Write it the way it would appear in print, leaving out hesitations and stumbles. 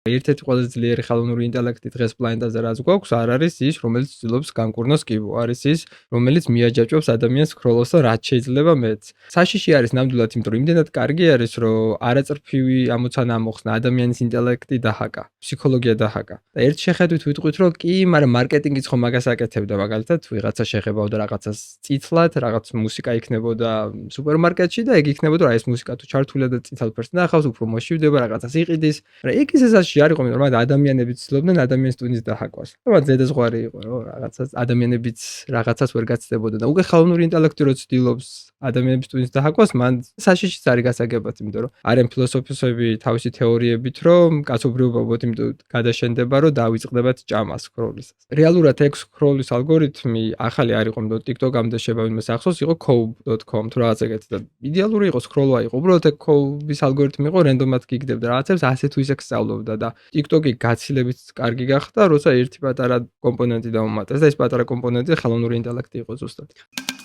ერთ-ერთი ყველაზე ძლიერი ხელოვნური ინტელექტი დღეს პლანეტაზე რაც გვაქვს, არ არის ის, რომელიც ცდილობს განკურნოს კიბო, არის ის, რომელიც მიაჯაჭვებს ადამიანს სქროლოს და რაც შეიძლება მეც. საშიში არის ნამდვილად, იმიტომ რომ იმდენად კარგი არის, რომ არაწრფივი ამოცანა მოხსნა, ადამიანის ინტელექტი დაჰაკა, ფსიქოლოგია დაჰაკა. და ერთ შეხედვით ვიტყვით, რომ კი, მაგრამ მარკეტინგიც ხომ მაგას აკეთებდა, მაგალითად, ვიღაცა შეხებავდა რაღაცას წითლად, რაღაც მუსიკა იქნებოდა სუპერმარკეტში და ეგ იქნებოდა, რა ეს მუსიკა თუ ჩართულია და წითელ ფერს ნახავს, უფრო მოშივდება, რაღაცას იყიდის. მაგრამ ეგ ისე საშიში არ იყო, მაგრამ ადამიანებიც ცდილობდნენ ადამიანის ტვინის დაჰაკვას. და მათ ზედაზღვარი იყო, რომ რაღაცას ადამიანებიც რაღაცას ვერ გაცდებოდა და უკვე ხელოვნური ინტელექტი რო ცდილობს ადამიანების ტვინის დაჰაკვას, მან საშიშიც არის გასაგებად, იმიტომ რომ არიან ფილოსოფოსები თავისი თეორიებით, რომ კაცობრიობა უბრალოდ იმიტომ გადაშენდება, რომ დავიწყდებათ ჭამას სკროლისას. რეალურად ეგ სკროლის ალგორითმი ახალი არ იყო, იმიტომ TikTok-ამდე შეება ვინმე ახსოვს, იყო Cove.com თუ რაღაც ეგეთი და იდეალური იყო სკროლვა იყო. უბრალოდ ეგ Cove-ის ალგორითმი იყო, რენდომად გიგდებდა რაღაცებს, ასე თუ ისე სწავლობდა და TikTok-ი გაცილებით კარგი გახდა, როცა ერთი პატარა კომპონენტი დაუმატეს და ეს პატარა კომპონენტი ხელოვნური ინტელექტი იყო ზუსტად.